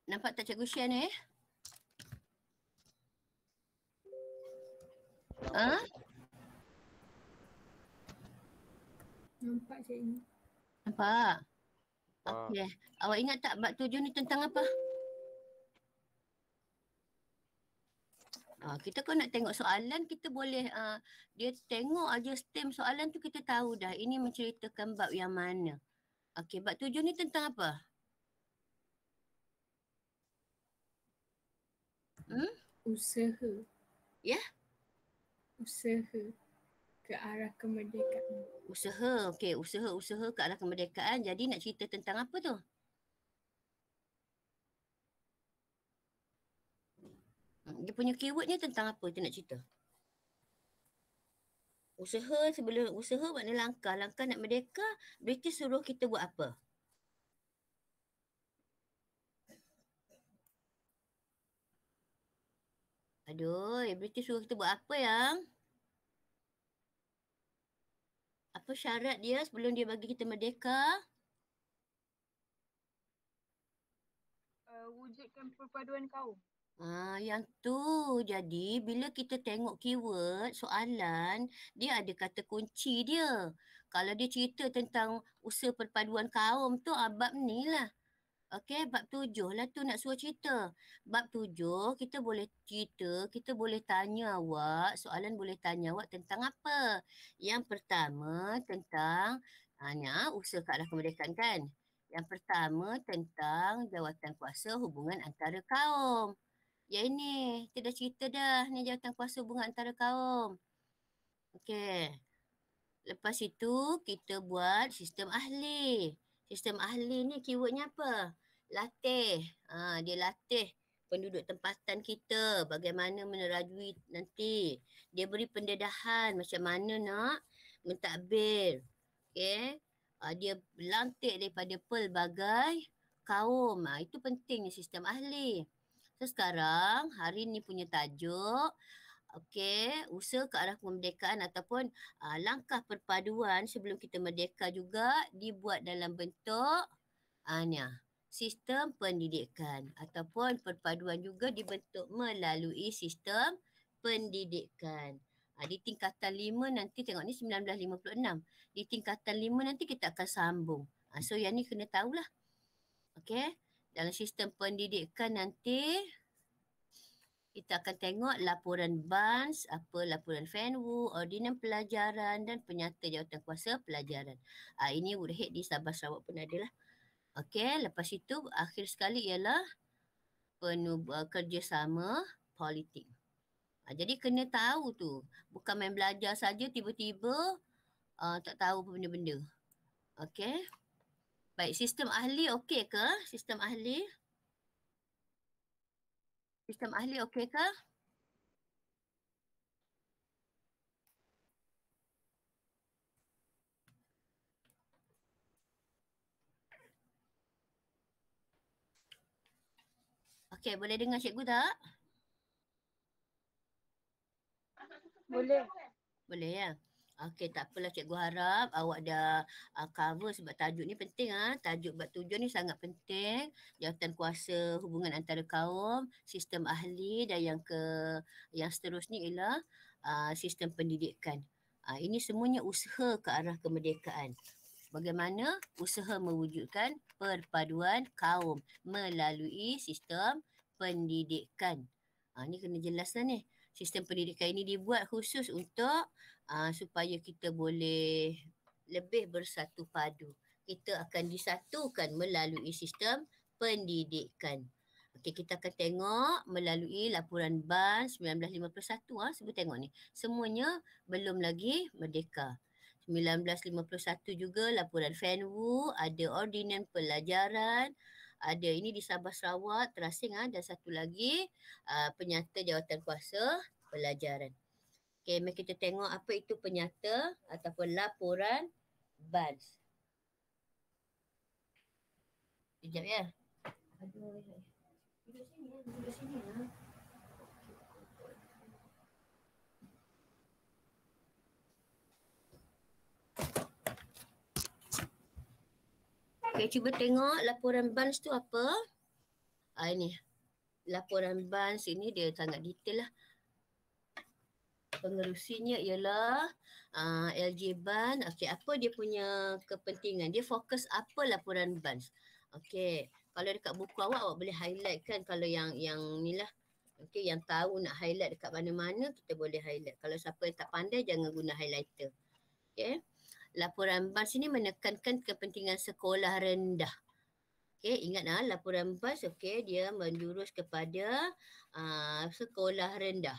Nampak tak cikgu share ni? Ha? Nampak cikgu. Nampak? Okey. Awak ingat tak bab 7 ni tentang apa? Kita kalau nak tengok soalan, kita boleh dia tengok aja stem soalan tu kita tahu dah ini menceritakan bab yang mana. Okey, bab 7 ni tentang apa? Usaha. Ya? Usaha ke arah kemerdekaan. Usaha. Okey, usaha ke arah kemerdekaan. Jadi nak cerita tentang apa tu? Dia punya keywordnya tentang apa tu nak cerita? Usaha sebelum usaha makna langkah. Langkah nak merdeka, British suruh kita buat apa? Aduh, British suruh kita buat apa yang? Apa syarat dia sebelum dia bagi kita merdeka? Wujudkan perpaduan kaum. Yang tu. Jadi bila kita tengok keyword soalan, dia ada kata kunci dia. Kalau dia cerita tentang usaha perpaduan kaum tu, bab ni lah. Okey, bab 7 lah tu nak suruh cerita. Bab 7 kita boleh cerita, kita boleh tanya awak, soalan boleh tanya awak tentang apa? Yang pertama tentang usaha ke arah kemerdekaan kan? Yang pertama tentang jawatan kuasa hubungan antara kaum. Ya ini, kita dah cerita dah ni jawatan kuasa hubungan antara kaum. Okey. Lepas itu kita buat sistem ahli. Sistem ahli ni keywordnya apa? Latih. Dia latih penduduk tempatan kita bagaimana menerajui nanti. Dia beri pendedahan macam mana nak mentadbir. Okey. Dia lantik daripada pelbagai kaum. Itu pentingnya sistem ahli. So sekarang hari ni punya tajuk usaha ke arah kemerdekaan ataupun langkah perpaduan sebelum kita merdeka juga dibuat dalam bentuk sistem pendidikan ataupun perpaduan juga dibentuk melalui sistem pendidikan. Di tingkatan 5 nanti tengok ni 1956. Di tingkatan 5 nanti kita akan sambung. So yang ni kena tahulah. Okey. Dalam sistem pendidikan nanti kita akan tengok laporan BANS, laporan FENWU, ordinan pelajaran dan penyata jawatan kuasa pelajaran. Ini would head di Sabah Sarawak pun ada lah. Okey, lepas itu akhir sekali ialah kerjasama politik. Jadi kena tahu tu. Bukan main belajar saja tiba-tiba tak tahu apa benda-benda. Okey. Baik, sistem ahli okey ke? Sistem ahli? Sistem ahli okey ke? Okey, boleh dengar cikgu tak? Boleh. Boleh ya? Okey, tak apalah cikgu harap awak dah cover sebab tajuk ni penting. Tajuk bab 7 ni sangat penting. Jawatan kuasa hubungan antara kaum, sistem ahli dan yang seterusnya ialah sistem pendidikan. Ini semuanya usaha ke arah kemerdekaan. Bagaimana usaha mewujudkan perpaduan kaum melalui sistem pendidikan. Ni kena jelas lah ni. Sistem pendidikan ini dibuat khusus untuk supaya kita boleh lebih bersatu padu. Kita akan disatukan melalui sistem pendidikan. Okey, kita akan tengok melalui laporan BAN 1951. Sebut tengok ni. Semuanya belum lagi merdeka. 1951 juga laporan FENWU, ada ordinan pelajaran, ada ini di Sabah Sarawak terasing dan satu lagi penyata jawatan kuasa pelajaran. Okey, mari kita tengok apa itu penyata ataupun laporan BANS. Sekejap ya. Aduh. Duduk sini lah. Okay, cuba tengok laporan BANS tu apa. Ini laporan BANS ini dia sangat detail lah. Pengerusinya ialah LJ BAN. Okey, apa dia punya kepentingan? Dia fokus apa laporan BANS? Okey, kalau dekat buku awak boleh highlight kan kalau yang ni lah. Okey, yang tahu nak highlight dekat mana-mana kita boleh highlight. Kalau siapa yang tak pandai jangan guna highlighter. Okey. Laporan BANS ini menekankan kepentingan sekolah rendah. Okey, ingat laporan BANS dia menjurus kepada sekolah rendah.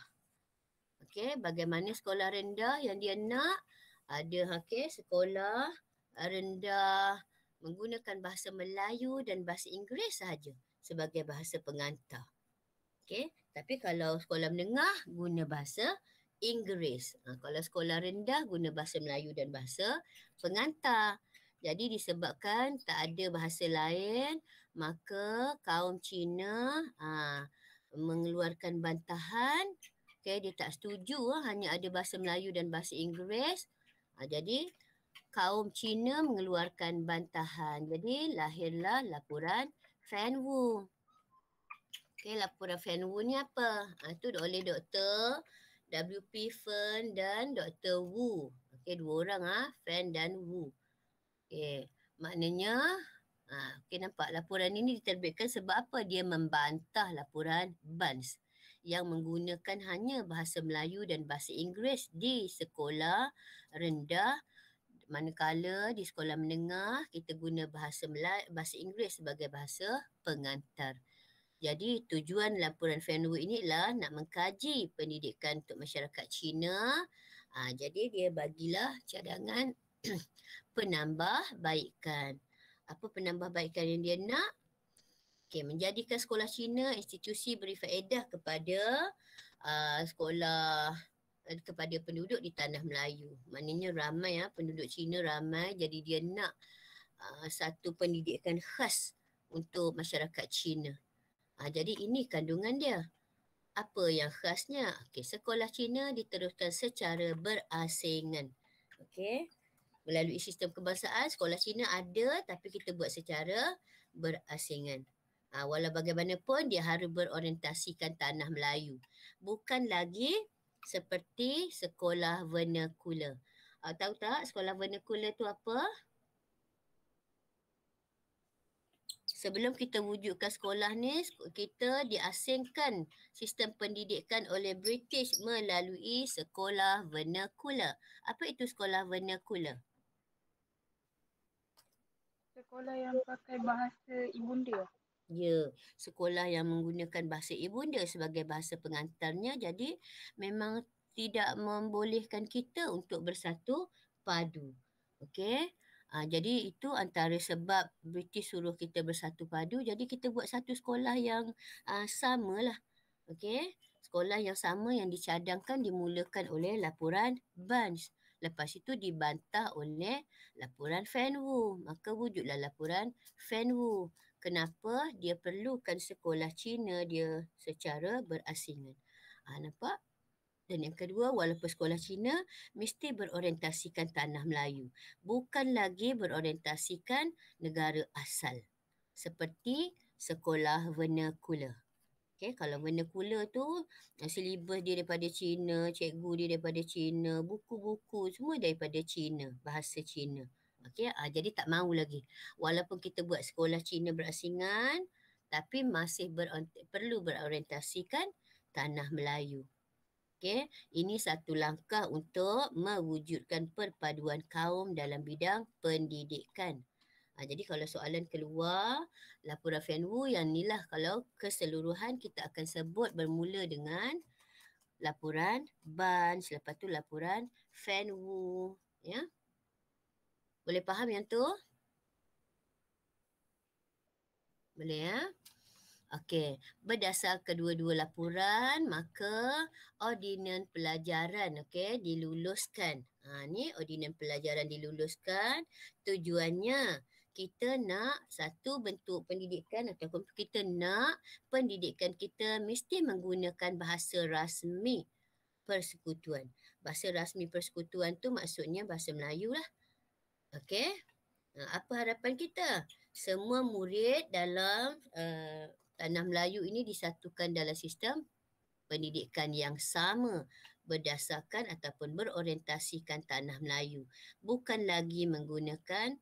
Okey, bagaimana sekolah rendah yang dia nak? Ada sekolah rendah menggunakan bahasa Melayu dan bahasa Inggeris sahaja sebagai bahasa pengantar. Okey, tapi kalau sekolah menengah guna bahasa Inggeris. Kalau sekolah rendah guna bahasa Melayu dan bahasa pengantar. Jadi disebabkan tak ada bahasa lain, maka kaum Cina mengeluarkan bantahan. Okay, dia tak setuju hanya ada bahasa Melayu dan bahasa Inggeris. Jadi kaum Cina mengeluarkan bantahan. Jadi lahirlah laporan Fan Wu. Okay, laporan Fan Wu ni apa? Itu oleh Dr. W.P. Fern dan Dr. Wu. Okay, dua orang Fan dan Wu. Okay, maknanya nampak laporan ini diterbitkan sebab apa? Dia membantah laporan BANS yang menggunakan hanya bahasa Melayu dan bahasa Inggeris di sekolah rendah, manakala di sekolah menengah kita guna bahasa Inggeris sebagai bahasa pengantar. Jadi tujuan laporan Fan Wu ini ialah nak mengkaji pendidikan untuk masyarakat Cina. Jadi dia bagilah cadangan penambahbaikan. Apa penambahbaikan yang dia nak? Okay, menjadikan sekolah Cina institusi beri faedah kepada sekolah kepada penduduk di tanah Melayu. Maknanya ramai penduduk Cina ramai, jadi dia nak satu pendidikan khas untuk masyarakat Cina. Jadi ini kandungan dia. Apa yang khasnya? Okay, sekolah Cina diteruskan secara berasingan. Okay. Melalui sistem kebangsaan, sekolah Cina ada tapi kita buat secara berasingan. Walau bagaimanapun dia harus berorientasikan tanah Melayu. Bukan lagi seperti sekolah vernakular. Tahu tak sekolah vernakular tu apa? Sebelum kita wujudkan sekolah ni, kita diasingkan sistem pendidikan oleh British melalui sekolah vernakular. Apa itu sekolah vernakular? Sekolah yang pakai bahasa ibunda. Ya, sekolah yang menggunakan bahasa ibunda sebagai bahasa pengantarnya, jadi memang tidak membolehkan kita untuk bersatu padu. Okey. Jadi itu antara sebab British suruh kita bersatu padu, jadi kita buat satu sekolah yang samalah. Okey. Sekolah yang sama yang dicadangkan dimulakan oleh laporan BANS. Lepas itu dibantah oleh laporan Fan Wu. Maka wujudlah laporan Fan Wu. Kenapa dia perlukan sekolah Cina dia secara berasingan. Nampak? Dan yang kedua, walaupun sekolah Cina mesti berorientasikan tanah Melayu. Bukan lagi berorientasikan negara asal. Seperti sekolah vernakular. Okay, kalau vernakular tu, silibus dia daripada Cina, cikgu dia daripada Cina, buku-buku semua daripada Cina, bahasa Cina. Okay, jadi tak mahu lagi. Walaupun kita buat sekolah Cina berasingan, tapi masih perlu berorientasikan tanah Melayu. Okay, ini satu langkah untuk mewujudkan perpaduan kaum dalam bidang pendidikan. Jadi kalau soalan keluar, laporan Fan Wu yang inilah kalau keseluruhan kita akan sebut bermula dengan laporan BANS, lepas tu laporan Fan Wu. Ya? Boleh faham yang tu? Boleh ya? Okey, berdasar kedua-dua laporan, maka ordinan pelajaran diluluskan. Ni ordinan pelajaran diluluskan. Tujuannya kita nak satu bentuk pendidikan ataupun kita nak pendidikan kita mesti menggunakan bahasa rasmi persekutuan. Bahasa rasmi persekutuan tu maksudnya bahasa Melayu lah. Okey. Apa harapan kita? Semua murid dalam Tanah Melayu ini disatukan dalam sistem pendidikan yang sama berdasarkan ataupun berorientasikan Tanah Melayu. Bukan lagi menggunakan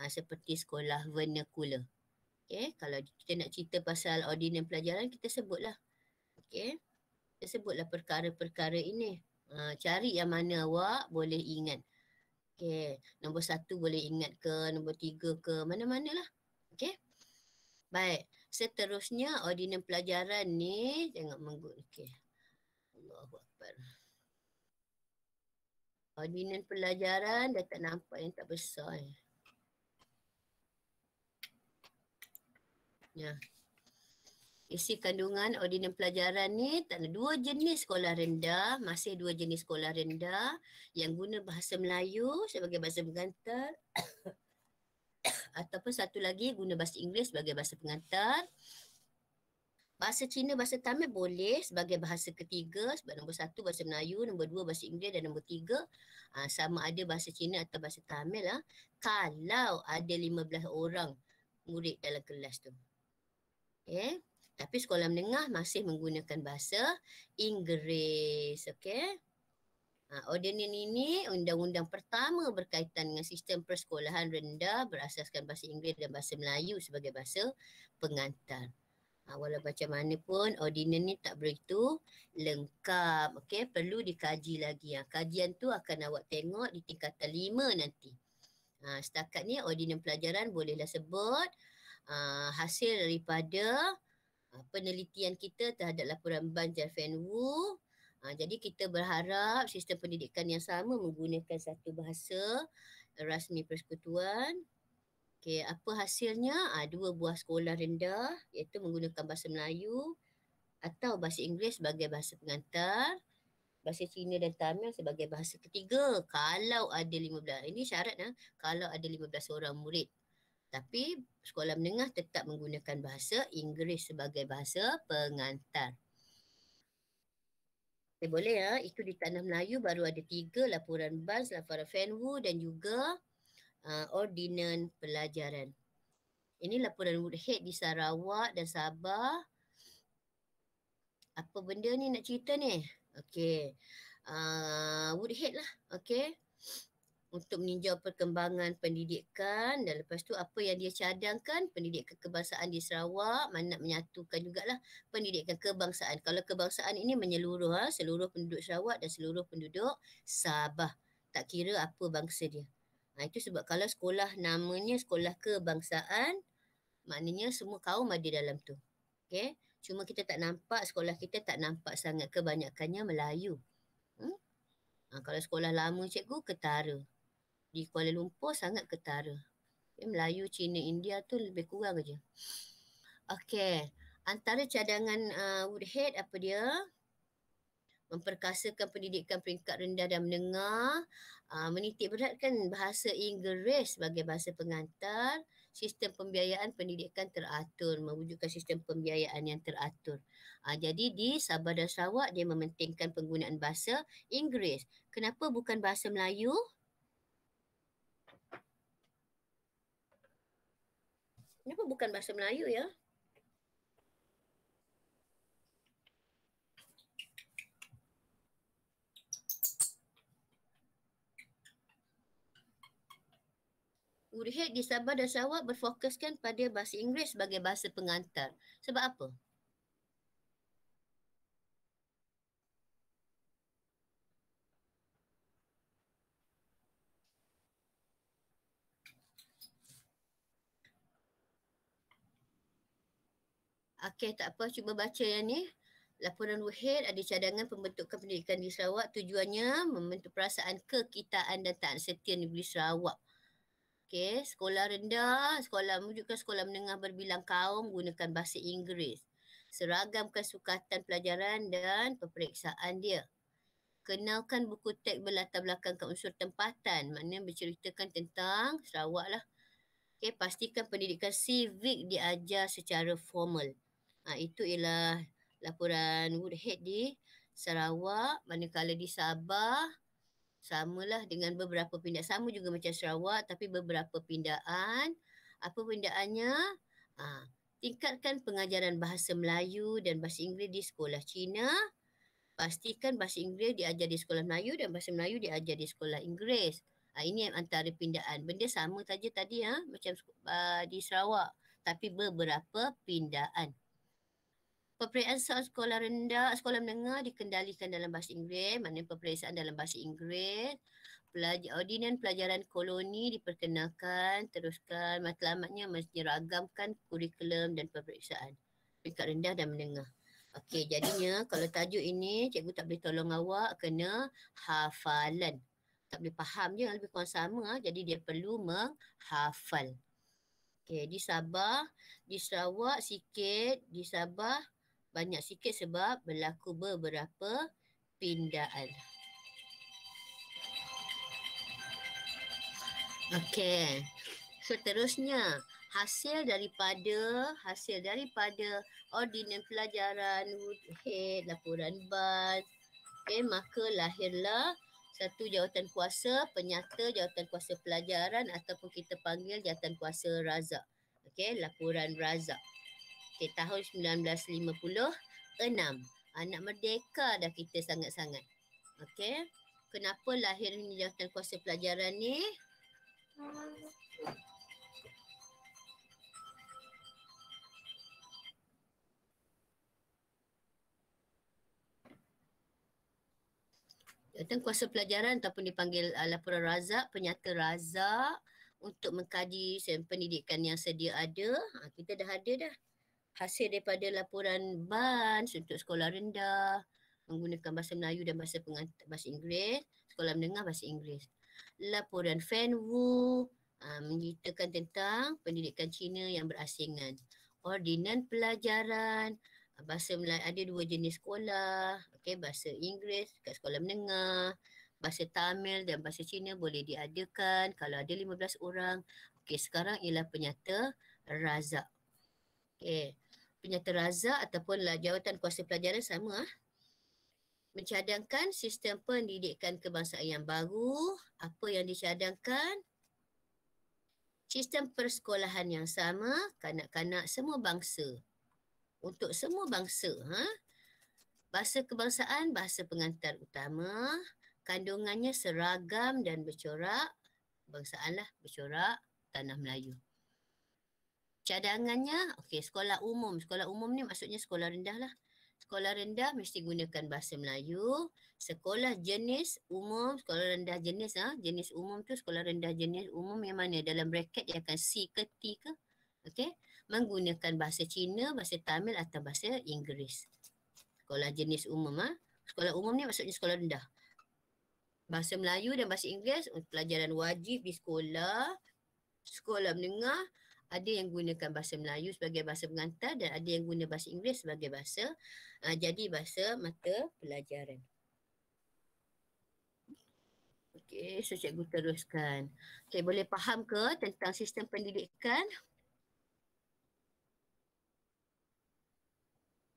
seperti sekolah vernacular. Okay, kalau kita nak cerita pasal ordinan pelajaran, kita sebutlah. Okay, kita sebutlah perkara-perkara ini. Cari yang mana awak boleh ingat. Okay, nombor 1 boleh ingat ke, nombor 3 ke, mana-mana lah. Okay. Baik, seterusnya ordinan pelajaran ni, tengok menggunakan. Okay. Allahu Akbar. Ordinan pelajaran dah tak nampak yang tak besar. Ya. Isi kandungan ordinan pelajaran ni tak ada 2 jenis sekolah rendah, masih 2 jenis sekolah rendah yang guna bahasa Melayu sebagai bahasa pengantar ataupun satu lagi guna bahasa Inggeris sebagai bahasa pengantar. Bahasa Cina, bahasa Tamil boleh sebagai bahasa ketiga sebab nombor 1 bahasa Melayu, nombor 2 bahasa Inggeris dan nombor 3 sama ada bahasa Cina atau bahasa Tamil lah. Kalau ada 15 orang murid dalam kelas tu. Okay. Tapi sekolah menengah masih menggunakan bahasa Inggeris. Okay. Ordinan ini undang-undang pertama berkaitan dengan sistem persekolahan rendah berasaskan bahasa Inggeris dan bahasa Melayu sebagai bahasa pengantar. Walau macam mana pun ordinan ni tak begitu lengkap. Okay. Perlu dikaji lagi. Kajian tu akan awak tengok di tingkatan 5 nanti. Setakat ni ordinan pelajaran bolehlah sebut hasil daripada penelitian kita terhadap laporan Banjar Fan Wu. Jadi kita berharap sistem pendidikan yang sama menggunakan satu bahasa rasmi persekutuan. Okey, apa hasilnya? 2 buah sekolah rendah iaitu menggunakan bahasa Melayu atau bahasa Inggeris sebagai bahasa pengantar, bahasa Cina dan Tamil sebagai bahasa ketiga kalau ada 15. Ini syarat kalau ada 15 orang murid. Tapi sekolah menengah tetap menggunakan bahasa Inggeris sebagai bahasa pengantar. Boleh itu di Tanah Melayu baru ada 3 laporan BANS, laporan Fan Wu dan juga ordinan pelajaran. Ini laporan Woodhead di Sarawak dan Sabah. Apa benda ni nak cerita ni? Okey. Woodhead lah. Okey. Untuk meninjau perkembangan pendidikan dan lepas tu apa yang dia cadangkan pendidikan kebangsaan di Sarawak, mana nak menyatukan jugalah pendidikan kebangsaan. Kalau kebangsaan ini menyeluruh seluruh penduduk Sarawak dan seluruh penduduk Sabah. Tak kira apa bangsa dia. Itu sebab kalau sekolah namanya sekolah kebangsaan, maknanya semua kaum ada dalam tu. Okay? Cuma kita tak nampak, sekolah kita tak nampak sangat kebanyakannya Melayu. Kalau sekolah lama cikgu, ketara. Di Kuala Lumpur sangat ketara. Melayu, Cina, India tu lebih kurang aja. Okey. Antara cadangan Woodhead apa dia? Memperkasakan pendidikan peringkat rendah dan menengah, menitik beratkan bahasa Inggeris sebagai bahasa pengantar, sistem pembiayaan pendidikan teratur, mewujudkan sistem pembiayaan yang teratur. Jadi di Sabah dan Sarawak dia mementingkan penggunaan bahasa Inggeris. Kenapa bukan bahasa Melayu? Kenapa bukan bahasa Melayu ya? Woodhead di Sabah dan Sarawak berfokuskan pada bahasa Inggeris sebagai bahasa pengantar. Sebab apa? Okey, tak apa. Cuba baca yang ni. Laporan Woodhead ada cadangan pembentukan pendidikan di Sarawak. Tujuannya membentuk perasaan kekitaan dan taat setia negeri Sarawak. Okey, sekolah rendah, mewujudkan sekolah menengah berbilang kaum gunakan bahasa Inggeris. Seragamkan sukatan pelajaran dan peperiksaan dia. Kenalkan buku teks berlatar belakangkan unsur tempatan. Maknanya berceritakan tentang Sarawak lah. Okay, pastikan pendidikan civic diajar secara formal. Itu ialah laporan Woodhead di Sarawak. Manakala di Sabah, samalah dengan beberapa pindaan. Sama juga macam Sarawak tapi beberapa pindaan. Apa pindaannya? Tingkatkan pengajaran bahasa Melayu dan bahasa Inggeris di sekolah Cina. Pastikan bahasa Inggeris diajar di sekolah Melayu dan bahasa Melayu diajar di sekolah Inggeris. Ini antara pindaan. Benda sama saja tadi macam di Sarawak. Tapi beberapa pindaan. Peperiksaan sekolah rendah, sekolah menengah dikendalikan dalam bahasa Inggeris. Maknanya peperiksaan dalam bahasa Inggeris. Ordinan pelajaran koloni diperkenalkan. Teruskan matlamatnya menyeragamkan kurikulum dan peperiksaan. Peringkat rendah dan menengah. Okey, jadinya kalau tajuk ini cikgu tak boleh tolong awak kena hafalan. Tak boleh faham je, lebih kurang sama. Jadi dia perlu menghafal. Okey, di Sabah, di Sarawak sikit, di Sabah banyak sikit sebab berlaku beberapa pindaan. Okey. Seterusnya, hasil daripada ordinan pelajaran, Woodhead, laporan BAS, maka lahirlah satu jawatan kuasa penyata jawatan kuasa pelajaran ataupun kita panggil jawatan kuasa razak. Laporan razak. Tahun 1956. Anak merdeka dah kita sangat-sangat. Kenapa lahirnya jawatan kuasa pelajaran ni? Jawatan kuasa pelajaran ataupun dipanggil laporan razak, penyata razak untuk mengkaji pendidikan yang sedia ada. Kita dah ada dah. Hasil daripada laporan BANS untuk sekolah rendah menggunakan bahasa Melayu dan bahasa Inggeris, sekolah menengah bahasa Inggeris. Laporan FENWU menceritakan tentang pendidikan Cina yang berasingan. Ordinan pelajaran, bahasa Melayu ada dua jenis sekolah, bahasa Inggeris kat sekolah menengah, bahasa Tamil dan bahasa Cina boleh diadakan kalau ada 15 orang. Sekarang ialah penyata razak. Penyata razak ataupun jawatan kuasa pelajaran sama. Mencadangkan sistem pendidikan kebangsaan yang baru. Apa yang dicadangkan? Sistem persekolahan yang sama, kanak-kanak semua bangsa. Untuk semua bangsa. Bahasa kebangsaan, bahasa pengantar utama. Kandungannya seragam dan bercorak. Kebangsaan lah, bercorak, tanah Melayu. Cadangannya, sekolah umum. Sekolah umum ni maksudnya sekolah rendah lah. Sekolah rendah mesti gunakan bahasa Melayu. Sekolah jenis umum, sekolah rendah jenis jenis umum tu sekolah rendah jenis umum yang mana? Dalam bracket dia akan C ke T ke? Menggunakan bahasa Cina, bahasa Tamil atau bahasa Inggeris. Sekolah jenis umum Sekolah umum ni maksudnya sekolah rendah. Bahasa Melayu dan bahasa Inggeris pelajaran wajib di sekolah. Sekolah menengah ada yang gunakan bahasa Melayu sebagai bahasa pengantar dan ada yang guna bahasa Inggeris sebagai bahasa jadi bahasa mata pelajaran. So cikgu teruskan. Boleh faham ke tentang sistem pendidikan?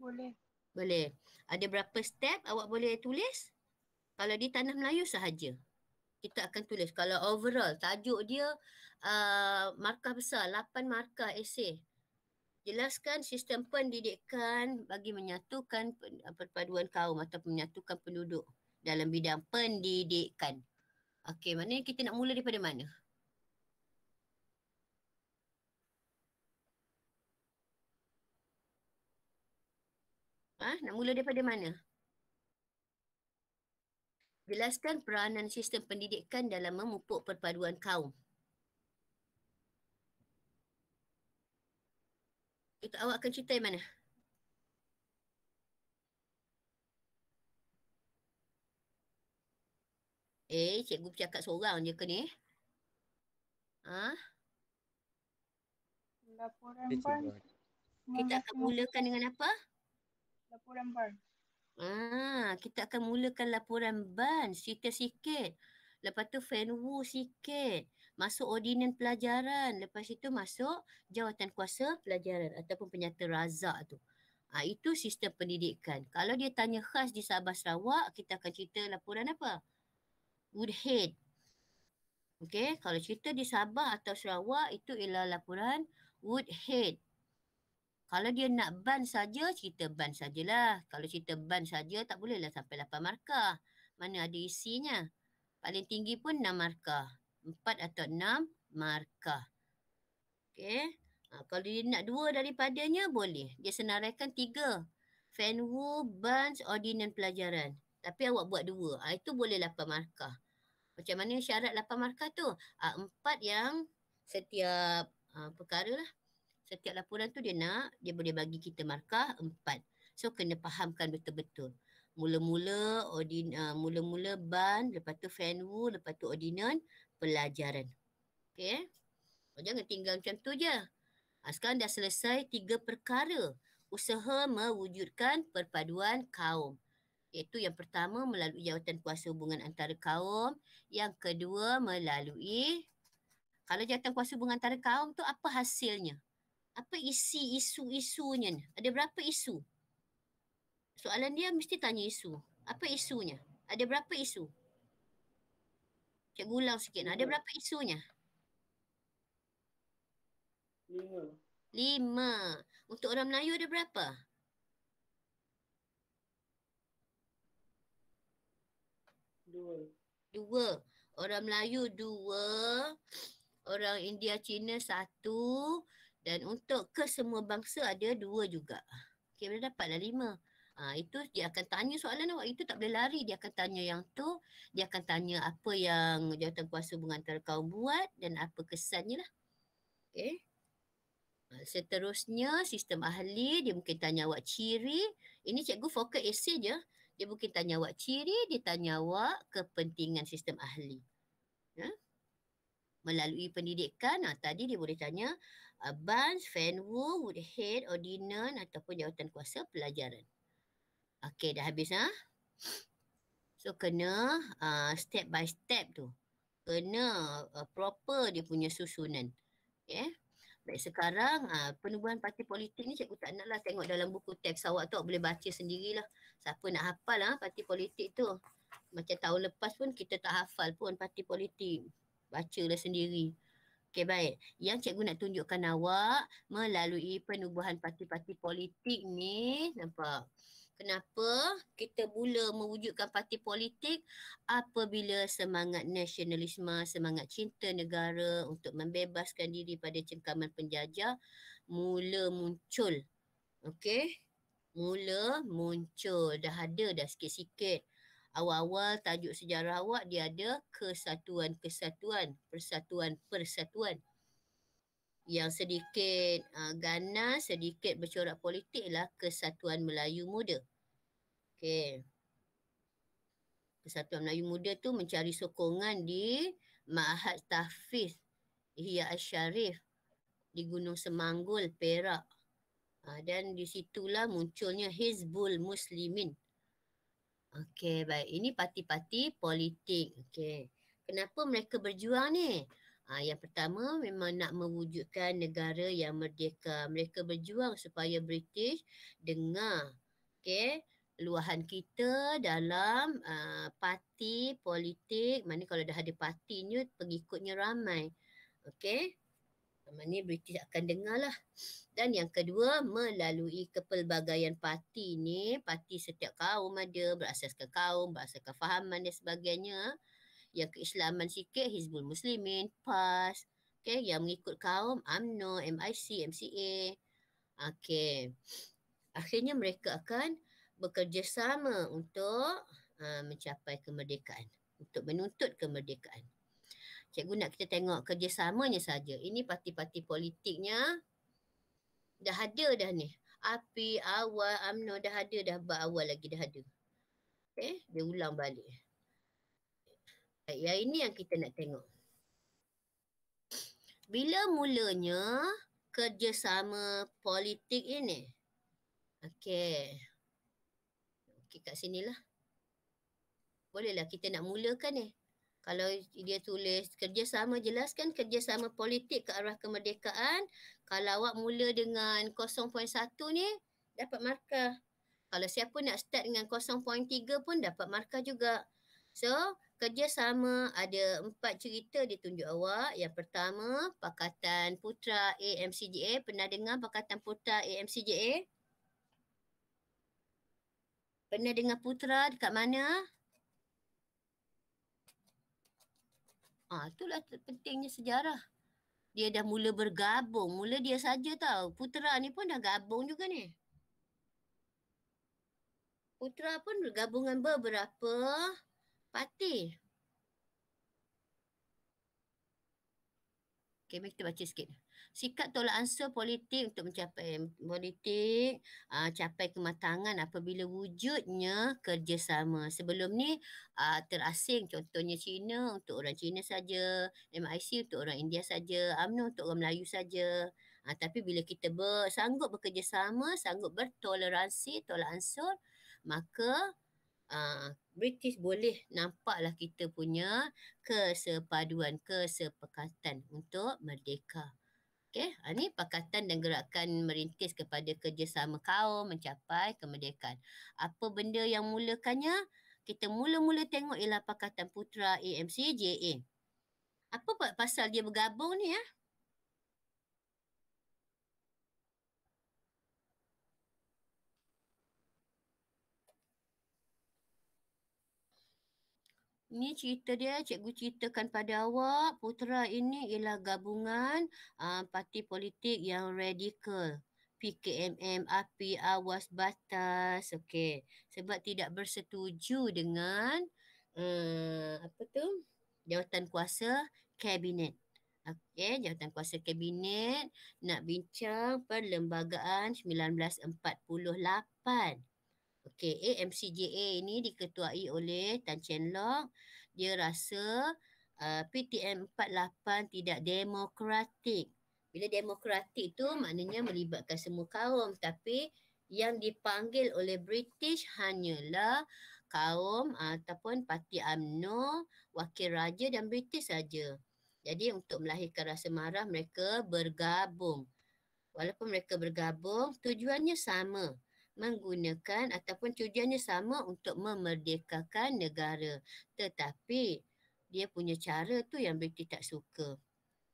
Boleh. Boleh. Ada berapa step awak boleh tulis? Kalau di tanah Melayu sahaja. Kita akan tulis. Kalau overall, tajuk dia markah besar, 8 markah esei. Jelaskan sistem pendidikan bagi menyatukan perpaduan kaum atau menyatukan penduduk dalam bidang pendidikan. Maknanya kita nak mula daripada mana? Nak mula daripada mana? Jelaskan peranan sistem pendidikan dalam memupuk perpaduan kaum. Awak akan cerita yang mana? Cikgu bercakap seorang je ke ni? Laporan BANS. Kita akan mulakan dengan apa? Laporan BANS. Kita akan mulakan laporan BANS, cerita sikit. Lepas tu FENWU sikit. Masuk ordinan pelajaran. Lepas itu masuk jawatan kuasa pelajaran ataupun penyata razak tu. Itu sistem pendidikan. Kalau dia tanya khas di Sabah Sarawak, kita akan cerita laporan apa? Woodhead. Kalau cerita di Sabah atau Sarawak, itu ialah laporan Woodhead. Kalau dia nak ban saja, cerita ban sajalah. Kalau cerita ban saja, tak bolehlah sampai 8 markah. Mana ada isinya. Paling tinggi pun 6 markah. 4 atau 6 markah. Okey. Kalau dia nak 2 daripadanya, boleh. Dia senaraikan 3. Fanwu, Bans, Ordinan Pelajaran. Tapi awak buat 2. Itu boleh 8 markah. Macam mana syarat 8 markah tu? 4 yang setiap perkara lah. Setiap laporan tu dia boleh bagi kita markah 4. So kena fahamkan betul-betul. Mula-mula ban, lepas tu Fanwu, lepas tu Ordinan Pelajaran. Okey. Jangan tinggal macam tu je. Sekarang dah selesai 3 perkara. Usaha mewujudkan perpaduan kaum. Iaitu yang pertama melalui jawatan kuasa hubungan antara kaum. Yang kedua melalui, kalau jawatan kuasa hubungan antara kaum tu apa hasilnya? Apa isi isu-isunya ni? Ada berapa isu? Soalan dia mesti tanya isu. Apa isunya? Ada berapa isu? Cikgu ulang sikit. Ada berapa isunya? 5. Untuk orang Melayu ada berapa? 2. Orang Melayu 2. Orang India Cina 1. Dan untuk kesemua bangsa ada 2 juga. Okey, boleh dapatlah 5. Itu dia akan tanya soalan awak. Itu tak boleh lari. Dia akan tanya yang tu. Dia akan tanya apa yang jawatan kuasa hubungan antara kaum buat dan apa kesannya lah. Okey. Seterusnya, sistem ahli. Dia mungkin tanya awak ciri. Ini cikgu fokus esei je. Dia mungkin tanya awak ciri. Dia tanya awak kepentingan sistem ahli. Melalui pendidikan, tadi dia boleh tanya Bans, Fanwu, Woodhead, Ordinan ataupun jawatan kuasa pelajaran. Okey, dah habis So kena step by step tu. Kena proper dia punya susunan. Okay. Baik, sekarang penubuhan parti politik ni cikgu tak naklah tengok dalam buku teks awak tu. Awak boleh baca sendirilah. Siapa nak hafal parti politik tu. Macam tahun lepas pun kita tak hafal pun parti politik. Bacalah sendiri. Okey, baik. Yang cikgu nak tunjukkan awak melalui penubuhan parti-parti politik ni, nampak? Kenapa kita mula mewujudkan parti politik? Apabila semangat nasionalisme, semangat cinta negara untuk membebaskan diri pada cengkaman penjajah mula muncul. Okey? Mula muncul. Dah ada dah sikit-sikit. Awal-awal tajuk sejarah awak dia ada kesatuan-kesatuan, persatuan-persatuan. Yang sedikit ganas, sedikit bercorak politik lah Kesatuan Melayu Muda. Okey. Kesatuan Melayu Muda tu mencari sokongan di Ma'had Tahfiz Ihya Asy-Syarif di Gunung Semanggul, Perak. Dan di situlah munculnya Hizbul Muslimin. Okey, baik. Ini parti-parti politik. Okey. Kenapa mereka berjuang ni? Yang pertama memang nak mewujudkan negara yang merdeka. Mereka berjuang supaya British dengar luahan kita dalam parti politik. Mana kalau dah ada partinya, pengikutnya ramai. Okey. Mana British akan dengar lah. Dan yang kedua, melalui kepelbagaian parti ni, parti setiap kaum ada, berasaskan kaum, berasaskan fahaman dan sebagainya. Yang keislaman sikit, Hizbul Muslimin, PAS. Okay, yang mengikut kaum, UMNO, MIC, MCA. Okay. Akhirnya mereka akan bekerjasama untuk mencapai kemerdekaan. Untuk menuntut kemerdekaan. Cikgu nak kita tengok kerjasamanya saja. Ini parti-parti politiknya dah ada dah ni. API, awal, UMNO dah ada dah. Awal lagi dah ada. Okay, dia ulang balik. Yang ini yang kita nak tengok. Bila mulanya kerjasama politik ini? Okey. Okey, kat sinilah. Bolehlah kita nak mulakan ni. Kalau dia tulis kerjasama, jelaskan kerjasama politik ke arah kemerdekaan. Kalau awak mula dengan 0.1 ni, dapat markah. Kalau siapa nak start dengan 0.3 pun dapat markah juga. So, Kerjasama ada 4 cerita ditunjuk awak. Yang pertama, Pakatan Putra AMCGA. Pernah dengar Pakatan Putra AMCGA? Pernah dengar Putra dekat mana? Itulah pentingnya sejarah. Dia dah mula bergabung. Mula dia saja tahu. Putra ni pun dah gabung juga ni. Putra pun bergabungan beberapa parti. Okay, mari kita baca sikit. Sikap tolak ansur politik untuk mencapai politik, capai kematangan apabila wujudnya kerjasama. Sebelum ni terasing, contohnya Cina untuk orang Cina saja, MIC untuk orang India saja, UMNO untuk orang Melayu saja. Tapi bila kita sanggup bekerjasama, sanggup bertoleransi, tolak ansur, maka British boleh nampaklah kita punya kesepaduan, kesepakatan untuk merdeka. Okey, ini pakatan dan gerakan merintis kepada kerjasama kaum mencapai kemerdekaan. Apa benda yang mulakannya? Kita mula-mula tengok ialah Pakatan Putra AMCJA. Apa pasal dia bergabung ni ya? Ini cerita dia, cikgu ceritakan pada awak. Putra ini ialah gabungan parti politik yang radikal. PKMM, API, Awas Batas. Okey. Sebab tidak bersetuju dengan jawatan kuasa kabinet. Okey, jawatan kuasa kabinet nak bincang perlembagaan 1948. Okey, AMCGA ini diketuai oleh Tan Cheng Lock. Dia rasa PTM 48 tidak demokratik. Bila demokratik tu maknanya melibatkan semua kaum. Tapi yang dipanggil oleh British hanyalah kaum ataupun parti UMNO, wakil raja dan British saja. Jadi untuk melahirkan rasa marah mereka bergabung. Walaupun mereka bergabung, tujuannya sama. Menggunakan ataupun tujuannya sama untuk memerdekakan negara. Tetapi dia punya cara tu yang British tak suka.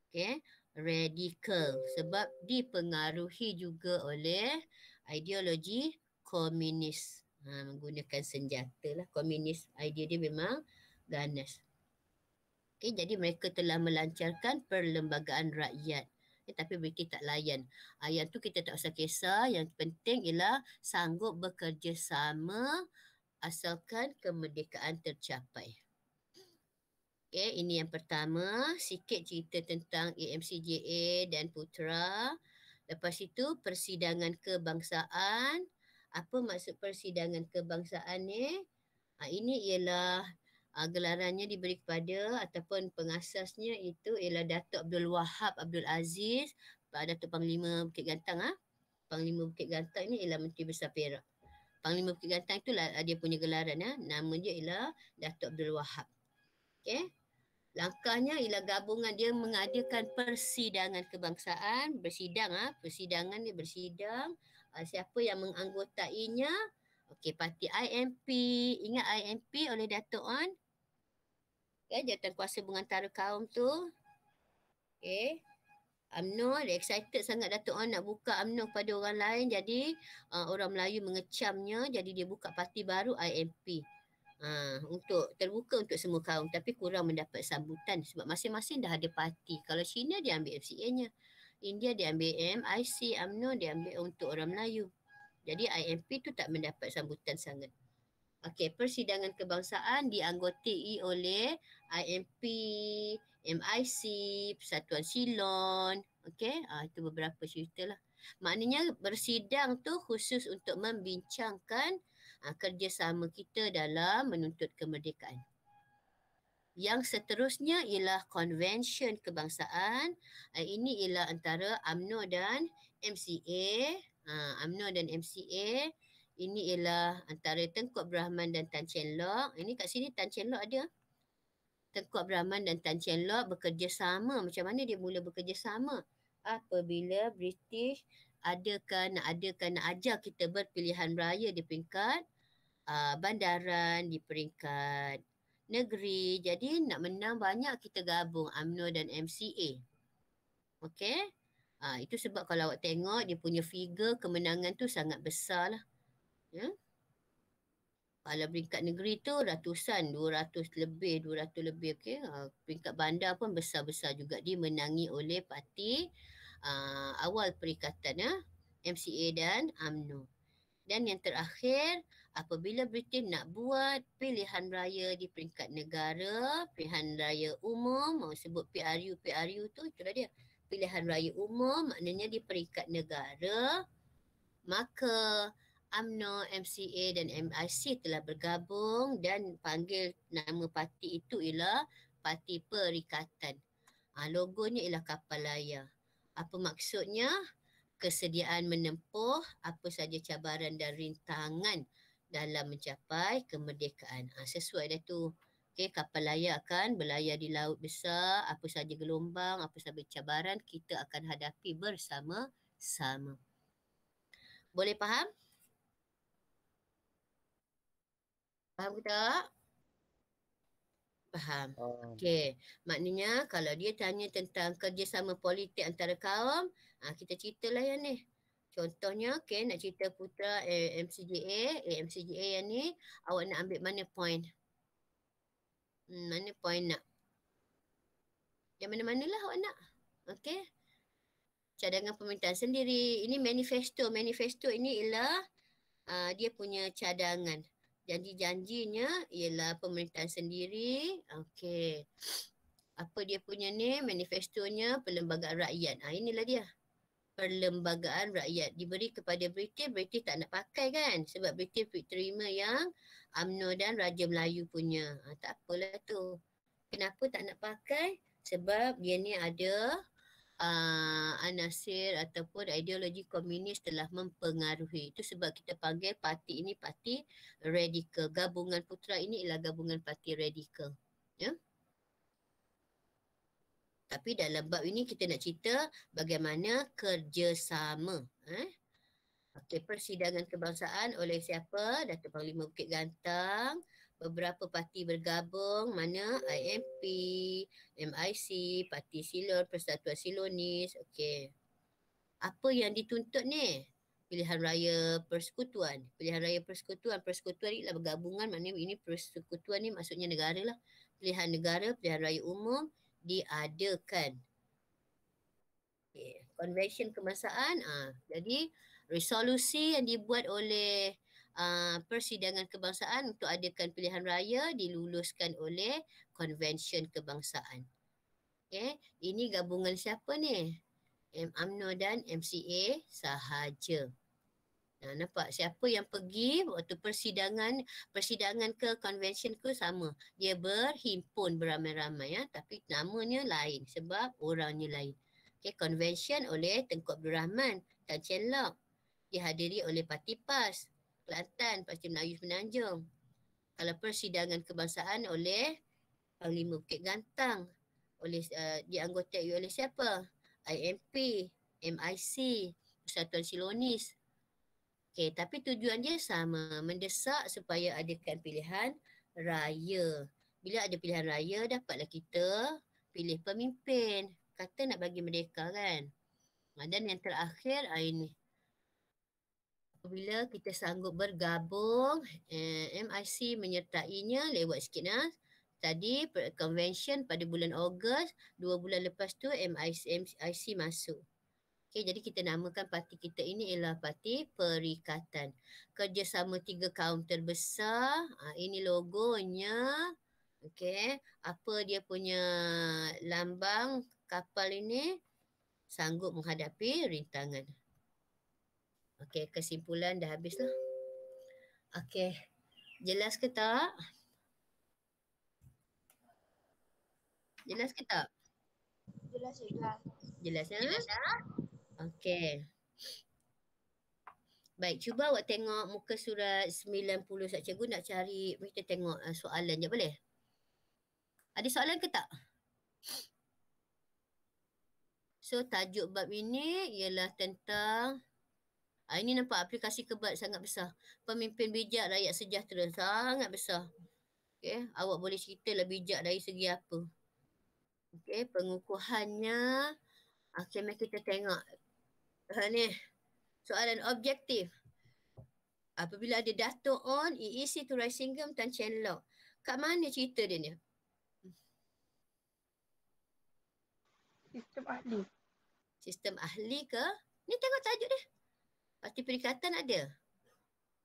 Okay? Radikal. Sebab dipengaruhi juga oleh ideologi komunis. Menggunakan senjata lah. Komunis, idea dia memang ganas. Okay, jadi mereka telah melancarkan perlembagaan rakyat. Tapi British tak layan. Yang tu kita tak usah kisah. Yang penting ialah sanggup bekerjasama asalkan kemerdekaan tercapai. Okay, ini yang pertama. Sikit cerita tentang AMCJA dan Putra. Lepas itu persidangan kebangsaan. Apa maksud persidangan kebangsaan ni? Ini ialah gelarannya diberi kepada ataupun pengasasnya itu ialah Datuk Abdul Wahab Abdul Aziz, Datuk Panglima Bukit Gantang. Panglima Bukit Gantang ni ialah Menteri Besar Perak. Panglima Bukit Gantang itulah dia punya gelaran. Nama dia ialah Datuk Abdul Wahab. Okey. Langkahnya ialah gabungan dia mengadakan persidangan kebangsaan, bersidang persidangan dia bersidang. Siapa yang menganggotainya? Okey, parti IMP. Ingat IMP oleh Datuk On? Jawatan kuasa pengantara kaum tu. Okay. UMNO, dia excited sangat Datuk On nak buka UMNO pada orang lain. Jadi orang Melayu mengecamnya. Jadi dia buka parti baru IMP. Untuk terbuka untuk semua kaum. Tapi kurang mendapat sambutan. Sebab masing-masing dah ada parti. Kalau China dia ambil FCA-nya. India dia ambil MIC, UMNO dia ambil untuk orang Melayu. Jadi IMP tu tak mendapat sambutan sangat. Okey, persidangan kebangsaan dianggotai oleh IMP, MIC, Persatuan Silon. Okey, itu beberapa cerita lah. Maknanya bersidang tu khusus untuk membincangkan kerjasama kita dalam menuntut kemerdekaan. Yang seterusnya ialah konvensyen kebangsaan. Ini ialah antara UMNO dan MCA. UMNO dan MCA. Ini ialah antara Tengku Abdul Rahman dan Tan Cheng Lock. Ini kat sini Tan Cheng Lock ada. Tengku Abdul Rahman dan Tan Cheng Lock bekerjasama. Macam mana dia mula bekerjasama? Apabila British nak ajar kita berpilihan raya di peringkat bandaran, di peringkat negeri. Jadi nak menang banyak kita gabung UMNO dan MCA. Okey. Itu sebab kalau awak tengok dia punya figure kemenangan tu sangat besar lah. Ya. Kalau peringkat negeri tu ratusan, 200 lebih, 200 lebih. Okey. Peringkat bandar pun besar-besar juga dimenangi oleh parti awal perikatan MCA dan UMNO. Dan yang terakhir, apabila Britain nak buat pilihan raya di peringkat negara, pilihan raya umum, mau sebut PRU tu, itulah dia. Pilihan raya umum maknanya di peringkat negara, maka UMNO, MCA dan MIC telah bergabung dan panggil nama parti itu ialah Parti Perikatan. Logonya ialah kapal layar. Apa maksudnya? Kesediaan menempuh apa saja cabaran dan rintangan dalam mencapai kemerdekaan. Sesuai dah tu. Okey, kapal layar akan berlayar di laut besar, apa saja gelombang, apa saja cabaran kita akan hadapi bersama-sama. Boleh faham? Faham ke tak? Faham. Okey, maknanya kalau dia tanya tentang kerjasama politik antara kaum, kita ceritalah yang ni. Contohnya, okey, nak cerita Putra MCGA yang ni, awak nak ambil mana point? Mana point nak? Yang mana-mana lah awak nak. Okey. Cadangan pemerintahan sendiri. Ini manifesto. Manifesto ini ialah dia punya cadangan. Janji-janjinya ialah pemerintahan sendiri. Okey. Apa dia punya ni? Manifestonya Perlembagaan Rakyat. Inilah dia. Perlembagaan Rakyat. Diberi kepada British. British tak nak pakai kan? Sebab British terima yang UMNO dan Raja Melayu punya. Tak apalah tu. Kenapa tak nak pakai? Sebab dia ni ada anasir ataupun ideologi komunis telah mempengaruhi. Itu sebab kita panggil parti ini parti radikal. Gabungan Putra ini ialah gabungan parti radikal. Ya. Tapi dalam bab ini kita nak cerita bagaimana kerjasama. Okey, persidangan kebangsaan oleh siapa? Datuk Panglima Bukit Gantang. Beberapa parti bergabung, mana IMP, MIC, Parti Silon, Persatuan Silonis. Okey. Apa yang dituntut ni? Pilihan raya persekutuan. Pilihan raya persekutuan. Persekutuan ni lah bergabungan, maknanya ini persekutuan ni maksudnya negara lah. Pilihan negara, pilihan raya umum diadakan. Okay. Konvensyen kebangsaan. Jadi resolusi yang dibuat oleh persidangan kebangsaan untuk adakan pilihan raya diluluskan oleh konvensyen kebangsaan. Okay. Ini gabungan siapa ni? UMNO dan MCA sahaja. Nampak siapa yang pergi waktu persidangan ke konvensyen ke sama. Dia berhimpun beramai-ramai tapi namanya lain sebab orangnya lain. Okay, konvensyen oleh Tengku Abdul Rahman Tan Chien Lock. Dihadiri oleh Parti PAS, Kelantan, Parti Melayu Semenanjung. Kalau persidangan kebangsaan oleh Panglima Bukit Gantang, dianggotai oleh siapa? IMP, MIC, Persatuan Silonis. Okey, tapi tujuan dia sama, mendesak supaya adakan pilihan raya. Bila ada pilihan raya, dapatlah kita pilih pemimpin. Kata nak bagi merdeka kan. Dan yang terakhir ini. Apabila kita sanggup bergabung, MIC menyertainya lewat sikit Tadi convention pada bulan Ogos, 2 bulan lepas tu MIC masuk. Okay, jadi kita namakan parti kita ini ialah Parti Perikatan. Kerjasama 3 kaum terbesar. Ini logonya. Okay, apa dia punya lambang kapal ini? Sanggup menghadapi rintangan. Okay, kesimpulan dah habislah. Okay, jelas ke tak? Jelas ke tak? Jelas, jelas. Jelas ya? Okey. Baik, cuba awak tengok muka surat 90. Cikgu nak cari, kita tengok soalan je boleh? Ada soalan ke tak? So, tajuk bab ini ialah tentang, ini nampak aplikasi kebat sangat besar. Pemimpin bijak rakyat sejahtera, sangat besar. Okey, awak boleh cerita lah bijak dari segi apa. Okey, pengukuhannya. Okey, mari kita tengok. Ni, soalan objektif. Apabila ada Dato' On, EEC to Risingham, Tan Cheng Lock. Kat mana cerita dia ni? Sistem ahli. Sistem ahli ke? Ni tengok tajuk dia. Parti Perikatan ada.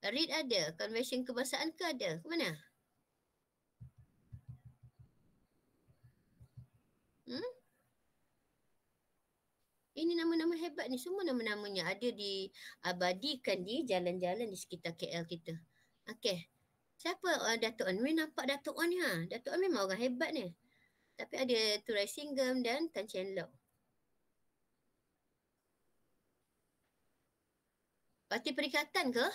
REIT ada. Konvensyen Kebangsaan ke ada? Ke mana? Ini nama-nama hebat ni. Semua nama-namanya ada diabadikan di jalan-jalan di sekitar KL kita. Okey. Siapa Dato' On? Nampak Dato' On ni ha? Dato' On memang orang hebat ni. Tapi ada Turai Singgam dan Tan Cheng Lock. Parti Perikatan ke?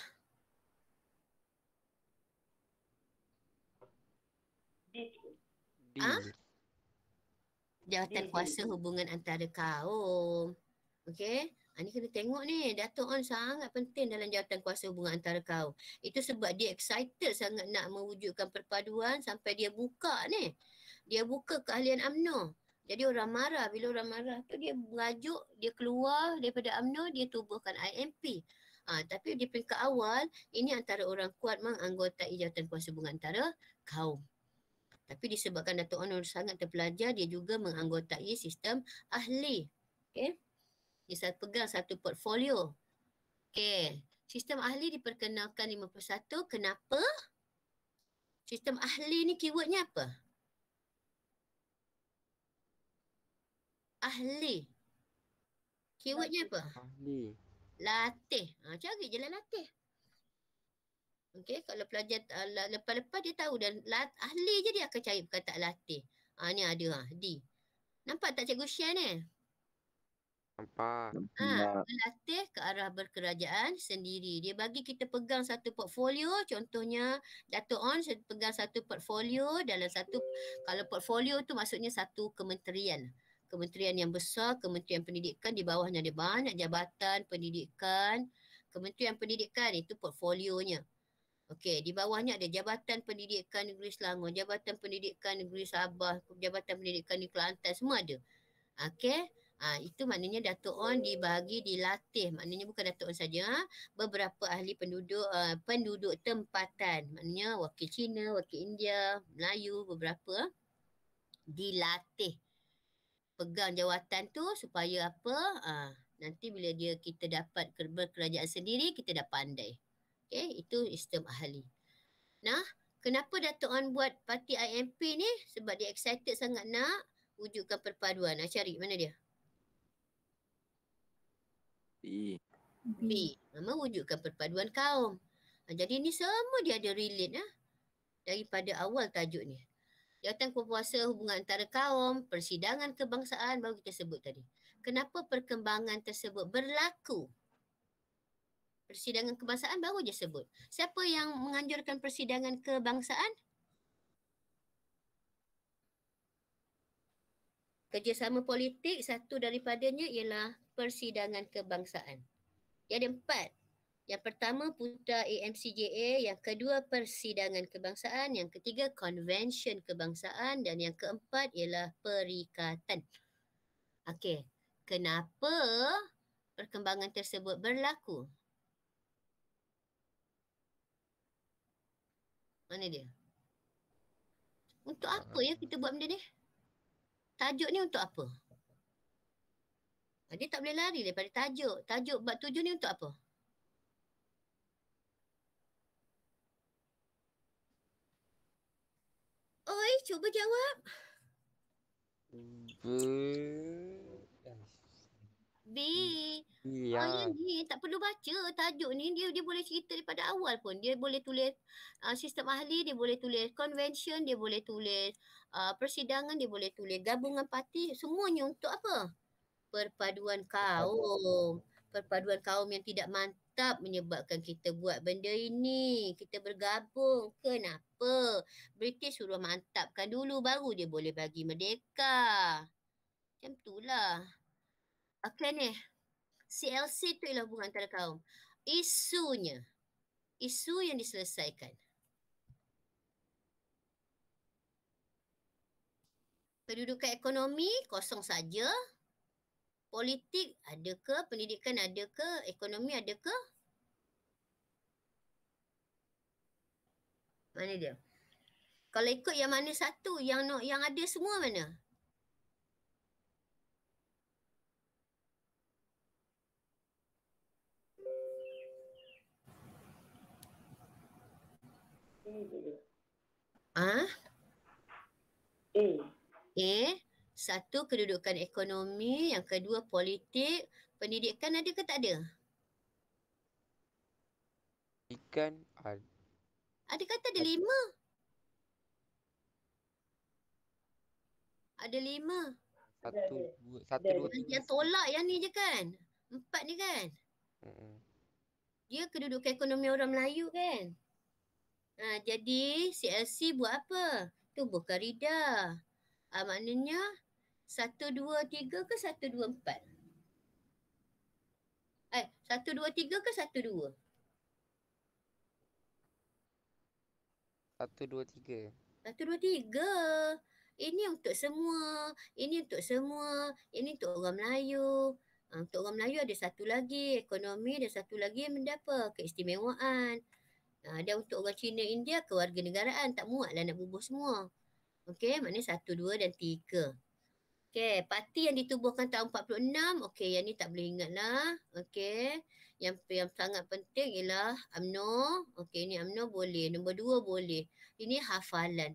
Ah? Jawatan kuasa hubungan antara kaum. Okey. Ni kena tengok ni. Dato' On sangat penting dalam jawatan kuasa hubungan antara kaum. Itu sebab dia excited sangat nak mewujudkan perpaduan sampai dia buka ni. Dia buka keahlian UMNO. Jadi orang marah. Bila orang marah tu dia merajuk, dia keluar daripada UMNO, dia tubuhkan IMP. Tapi di peringkat awal, ini antara orang kuat menganggotai jawatan kuasa hubungan antara kaum. Tapi disebabkan Dato' On sangat terpelajar, dia juga menganggotai sistem ahli. Okey. Dia pegang satu portfolio. Okey. Sistem ahli diperkenalkan 51. Kenapa? Sistem ahli ni keywordnya apa? Ahli. Keywordnya apa? Ahli. Latih. Cari je lah latih. Okey, kalau pelajar lepas-lepas dia tahu dan ahli je dia akan cari perkataan latih. Ni ada D. Nampak tak cikgu share ni? Nampak. Melatih ke arah berkerajaan sendiri. Dia bagi kita pegang satu portfolio. Contohnya Dato' On pegang satu portfolio dalam satu, kalau portfolio tu maksudnya satu kementerian. Kementerian yang besar, Kementerian Pendidikan, di bawahnya ada banyak jabatan pendidikan. Kementerian Pendidikan itu portfolionya. Okey, di bawahnya ada Jabatan Pendidikan Negeri Selangor, Jabatan Pendidikan Negeri Sabah, Jabatan Pendidikan Negeri Kelantan, semua ada. Okey, itu maknanya Dato' On dibagi, dilatih. Maknanya bukan Dato' On saja, beberapa ahli penduduk tempatan. Maknanya wakil Cina, wakil India, Melayu, beberapa dilatih. Pegang jawatan tu supaya apa? Nanti bila kita dapat berkerajaan sendiri, kita dah pandai. Okey, itu sistem ahli. Nah, kenapa Dato' On buat parti IMP ni? Sebab dia excited sangat nak wujudkan perpaduan. Cari mana dia? B. Mewujudkan perpaduan kaum. Jadi ni semua dia ada relate daripada awal tajuk ni. Jawatan kuasa hubungan antara kaum, persidangan kebangsaan baru kita sebut tadi. Kenapa perkembangan tersebut berlaku? Persidangan kebangsaan baru je sebut. Siapa yang menganjurkan persidangan kebangsaan? Kerjasama politik, satu daripadanya ialah persidangan kebangsaan. Dia ada 4. Yang pertama Putra AMCJA, yang kedua persidangan kebangsaan, yang ketiga konvensyen kebangsaan dan yang keempat ialah perikatan. Okey, kenapa perkembangan tersebut berlaku? Mana dia? Untuk apa ya kita buat benda ni? Tajuk ni untuk apa? Dia tak boleh lari daripada tajuk. Tajuk bab 7 ni untuk apa? Oi, cuba jawab. B. Ya. Ni tak perlu baca tajuk ni. Dia boleh cerita daripada awal pun. Dia boleh tulis sistem ahli, dia boleh tulis convention, dia boleh tulis persidangan, dia boleh tulis gabungan parti. Semuanya untuk apa? Perpaduan kaum. Perpaduan kaum yang tidak mantap menyebabkan kita buat benda ini. Kita bergabung. Kenapa? British suruh mantapkan dulu baru dia boleh bagi merdeka. Macam itulah. Okey ni. CLC tu ialah hubungan antara kaum. Isunya. Isu yang diselesaikan. Kedudukan ekonomi kosong saja. Politik ada ke? Pendidikan ada ke? Ekonomi ada ke? Mana dia? Kalau ikut yang mana satu? Yang ada semua mana? Ah? A. Satu, kedudukan ekonomi. Yang kedua, politik. Pendidikan ada ke tak ada? Ikan ada. Ada kata ada 5. Ada 5. Satu, dua, tiga. Yang tolak yang ni je kan? 4 ni kan? Mm-mm. Dia kedudukan ekonomi orang Melayu kan? Jadi CLC buat apa? Tubuh karida. Maknanya 1, 2, 3 ke 1, 2, 4? 1, 2, 3 ke 1, 2? 1, 2, 3. 1, 2, 3. Ini untuk semua. Ini untuk semua. Ini untuk orang Melayu. Untuk orang Melayu ada satu lagi ekonomi, ada satu lagi benda apa? Keistimewaan. Dan untuk orang Cina India kewarganegaraan. Tak muatlah nak bubuh semua. Okey, maknanya 1, 2 dan 3. Okey, parti yang ditubuhkan tahun 46. Okey, yang ni tak boleh ingat lah. Okey. Yang sangat penting ialah UMNO. Okey, ni UMNO boleh. Nombor 2 boleh. Ini hafalan.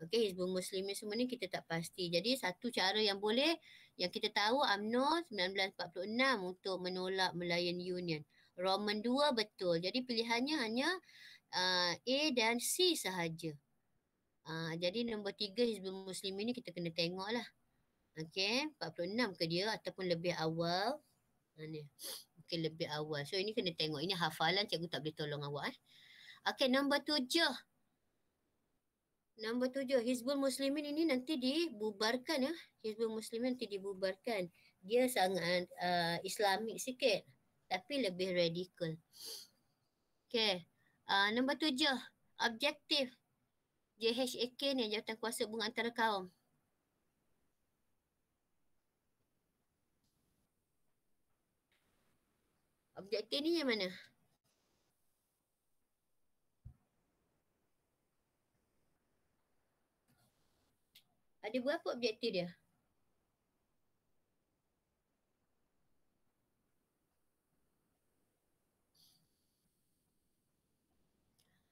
Okey, Hizbul Muslimin semua ni kita tak pasti. Jadi satu cara yang boleh, yang kita tahu UMNO 1946 untuk menolak Malayan Union. Roman 2 betul. Jadi pilihannya hanya A dan C sahaja. Jadi nombor 3 Hizbul Muslimin ni kita kena tengok lah. Okey, 46 ke dia ataupun lebih awal? Ni. Okey, lebih awal. So ini kena tengok. Ini hafalan, cikgu tak boleh tolong awak. Okey, nombor 7. Nombor 7, Hizbul Muslimin ini nanti dibubarkan ya. Hizbul Muslimin nanti dibubarkan. Dia sangat Islamik sikit. Tapi lebih radikal. Okey. Nombor 7, objektif. JHAK ni, Jabatan Kuasa Hubungan Antara Kaum. Objektif ni yang mana? Ada berapa objektif dia?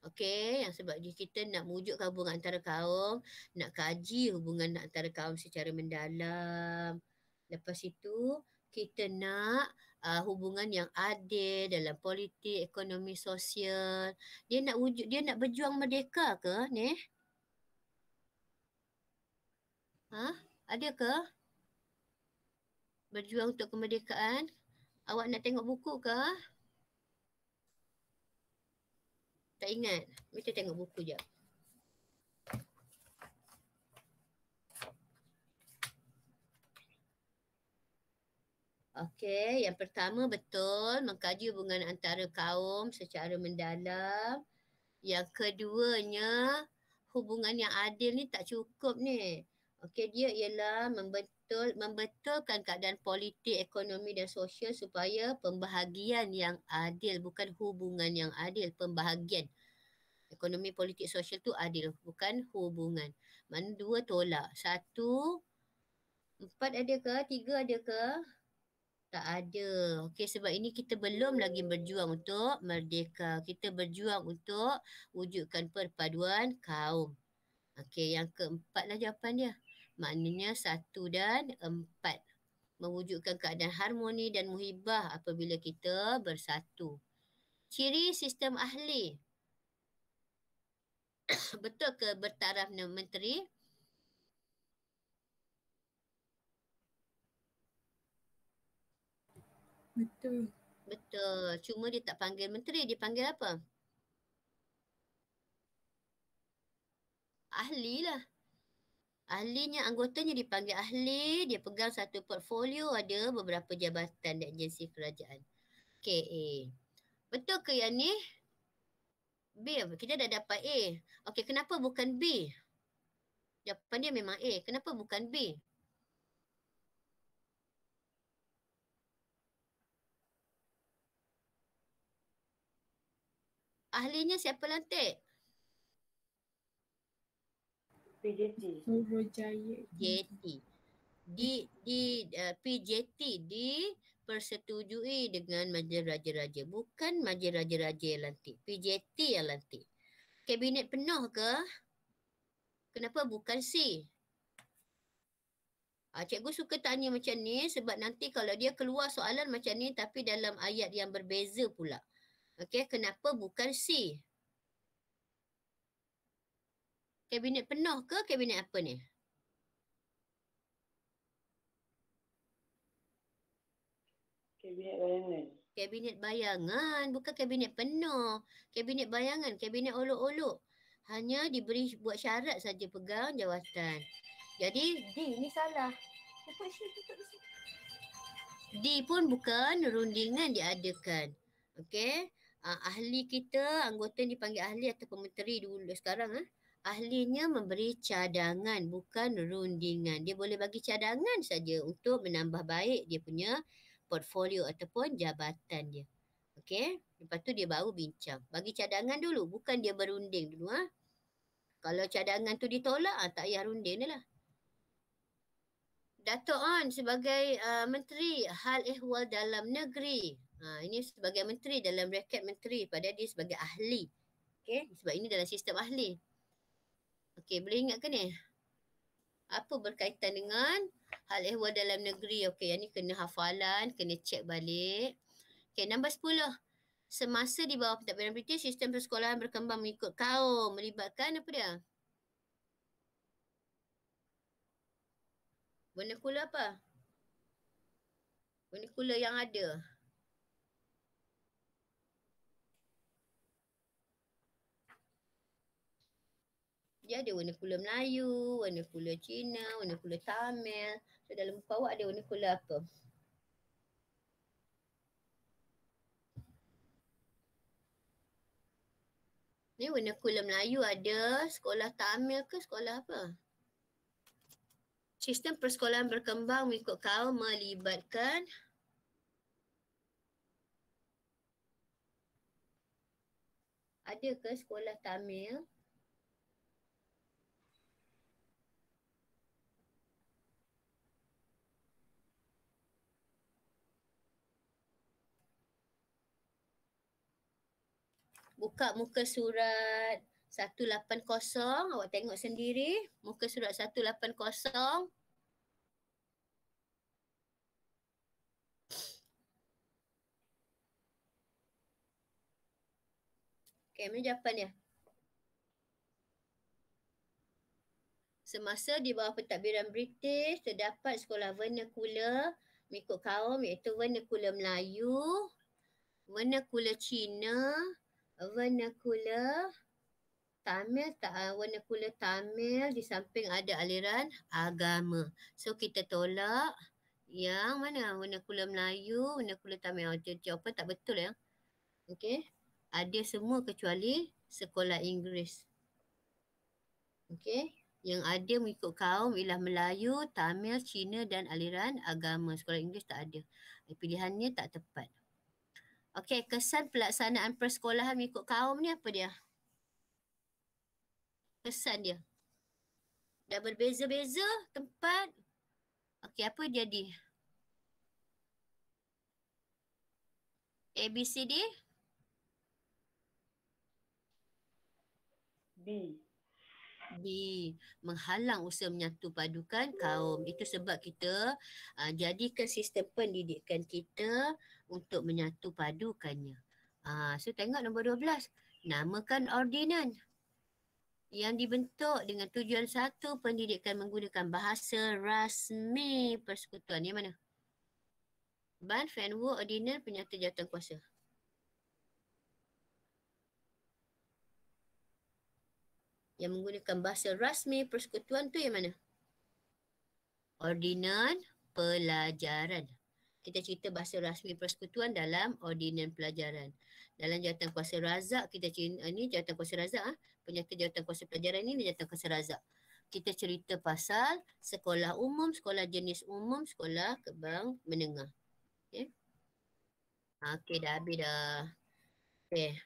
Okey, yang sebab kita nak mewujudkan hubungan antara kaum, nak kaji hubungan antara kaum secara mendalam. Lepas itu, kita nak hubungan yang adil dalam politik, ekonomi, sosial. Dia nak berjuang merdeka ke ni? Ada ke? Berjuang untuk kemerdekaan? Awak nak tengok buku ke? Tak ingat? Kita tengok buku je. Okey, yang pertama betul mengkaji hubungan antara kaum secara mendalam. Yang keduanya, hubungan yang adil ni tak cukup ni. Okey, dia ialah membetulkan keadaan politik, ekonomi dan sosial supaya pembahagian yang adil, bukan hubungan yang adil, pembahagian. Ekonomi, politik, sosial tu adil, bukan hubungan. Mana dua tolak. 1, 4 ada ke? 3 ada ke? Tak ada. Okey, sebab ini kita belum lagi berjuang untuk merdeka. Kita berjuang untuk wujudkan perpaduan kaum. Okey, yang keempat lah jawapan dia. Maknanya 1 dan 4. Mewujudkan keadaan harmoni dan muhibah apabila kita bersatu. Ciri sistem ahli. Betul ke bertaraf menteri? Betul. Betul. Cuma dia tak panggil menteri. Dia panggil apa? Ahli lah. Ahlinya, anggotanya dipanggil ahli. Dia pegang satu portfolio. Ada beberapa jabatan dan agensi kerajaan. KA. Betul ke yang ni? B. Kita dah dapat A. Okey, kenapa bukan B? Jawapan dia memang A. Kenapa bukan B? Ahlinya siapa lantik? PJT. Suruhjaya. JT. PJT dipersetujui dengan Majlis Raja-Raja. Bukan Majlis Raja-Raja yang lantik. PJT yang lantik. Kabinet penuh ke? Kenapa bukan C? Cikgu suka tanya macam ni sebab nanti kalau dia keluar soalan macam ni tapi dalam ayat yang berbeza pula. Okey, kenapa bukan C? Kabinet penuh ke kabinet apa ni? Kabinet bayangan. Kabinet bayangan, bukan kabinet penuh. Kabinet bayangan, kabinet olok-olok. Hanya diberi buat syarat saja pegang jawatan. Jadi D ni salah. D pun bukan rundingan diadakan. Okey. Ahli kita, anggota yang dipanggil ahli atau menteri dulu sekarang. Ahlinya memberi cadangan, bukan rundingan. Dia boleh bagi cadangan saja untuk menambah baik dia punya portfolio ataupun jabatan dia. Okey. Lepas tu dia baru bincang. Bagi cadangan dulu, bukan dia berunding dulu. Kalau cadangan tu ditolak, tak payah runding dia lah. Dato' On sebagai menteri hal ehwal dalam negeri. Ini sebagai menteri dalam braket menteri, padahal dia sebagai ahli. Okey, sebab ini dalam sistem ahli. Okey, boleh ingat ke ni? Apa berkaitan dengan hal ehwal dalam negeri? Okey, yang ni kena hafalan, kena cek balik. Okey, nombor 10. Semasa di bawah pentadbiran British, sistem persekolahan berkembang mengikut kaum. Melibatkan apa dia? Vernacular apa? Vernacular yang ada. Dia ada vernacular Melayu, vernacular Cina, vernacular Tamil. So dalam buku awak ada vernacular apa? Ni vernacular Melayu ada, sekolah Tamil ke sekolah apa? Sistem persekolahan berkembang mengikut kaum melibatkan ada ke sekolah Tamil? Buka muka surat 180, awak tengok sendiri. Muka surat 180. Okey, mana jawapan dia? Semasa di bawah pentadbiran British, terdapat sekolah vernacular mengikut kaum iaitu vernacular Melayu, vernacular Cina, vernacular Tamil, vernacular Tamil di samping ada aliran agama. So kita tolak yang mana? Vernacular Melayu, vernacular Tamil. Jawapan tak betul ya. Okey. Ada semua kecuali sekolah Inggeris. Okey. Yang ada mengikut kaum ialah Melayu, Tamil, Cina dan aliran agama. Sekolah Inggeris tak ada. Pilihannya tak tepat. Okey, kesan pelaksanaan persekolahan mengikut kaum ni apa dia? Kesan dia. Dah berbeza-beza tempat. Okey, apa jadi? A, B, C, D? B. B. Menghalang usaha menyatu padukan kaum. Itu sebab kita jadikan sistem pendidikan kita untuk menyatu padukannya. So tengok nombor 12. Namakan ordinan yang dibentuk dengan tujuan satu, pendidikan menggunakan bahasa rasmi persekutuan. Yang mana? Ban, Fenwu, Ordinan, Penyata Jawatan Kuasa. Yang menggunakan bahasa rasmi persekutuan tu yang mana? Ordinan pelajaran. Kita cerita bahasa rasmi persekutuan dalam ordinan pelajaran. Dalam jawatan kuasa razak kita cerita ni jawatan kuasa razak, penyata jawatan kuasa pelajaran ni jawatan kuasa razak. Kita cerita pasal sekolah umum, sekolah jenis umum, sekolah kebang menengah. Okey. Okey, dah habis dah. Okey.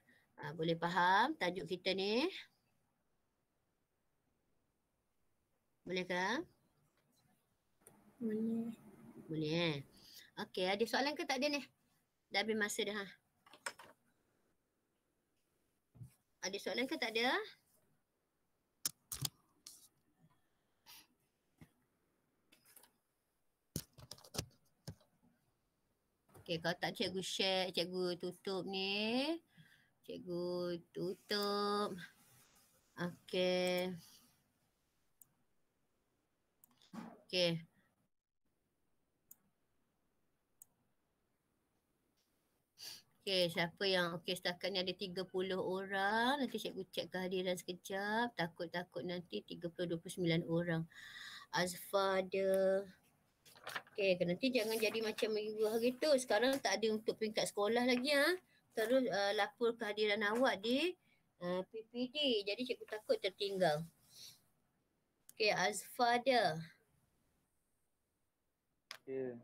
Boleh faham tajuk kita ni? Bolehkah? Boleh. Boleh. Okey, ada soalan ke tak ada ni? Dah habis masa dah. Ada soalan ke tak ada? Okey, kalau tak cikgu share, cikgu tutup ni. Cikgu tutup. Okey. Okey. Okey, siapa yang setakat ni ada 30 orang. Nanti cikgu cek kehadiran sekejap. Takut-takut nanti 29 orang. Azfar ada. Okey, nanti jangan jadi macam minggu hari tu. Sekarang tak ada untuk peringkat sekolah lagi Terus lapor kehadiran awak di PPD. Jadi cikgu takut tertinggal. Okey, Azfar ada. Ya.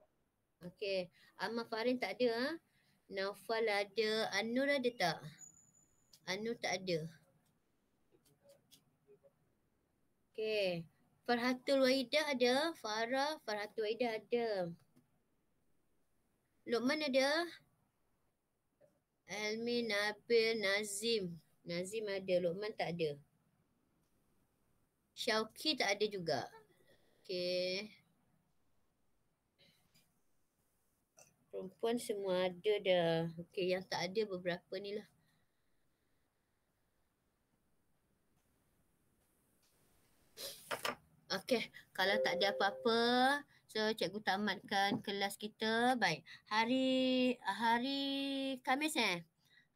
Okey, Ahmad Farin tak ada Naufal ada, Anur ada tak? Anur tak ada. Okey. Farhatul Waidah ada, Farhatul Waidah ada. Luqman ada? Elmi, Nabil, Nazim. Nazim ada, Luqman tak ada. Syauqi tak ada juga. Okey. Perempuan semua ada dah. Okey, yang tak ada beberapa ni lah. Okey, kalau tak ada apa-apa, so cikgu tamatkan kelas kita. Baik. Hari Khamis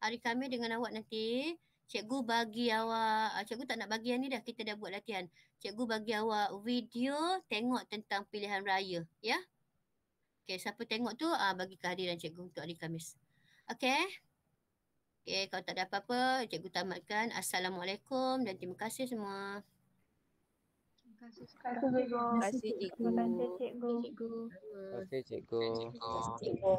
Hari Khamis dengan awak nanti, cikgu bagi awak, cikgu tak nak bagi yang ni dah, kita dah buat latihan. Cikgu bagi awak video tengok tentang pilihan raya, ya? Okey, siapa tengok tu bagi kehadiran cikgu untuk hari Khamis. Okey? Okey, kalau tak ada apa-apa, cikgu tamatkan. Assalamualaikum dan terima kasih semua. Terima kasih cikgu. Terima kasih cikgu. Terima kasih cikgu. Cikgu. Terima kasih cikgu. Terima kasih cikgu.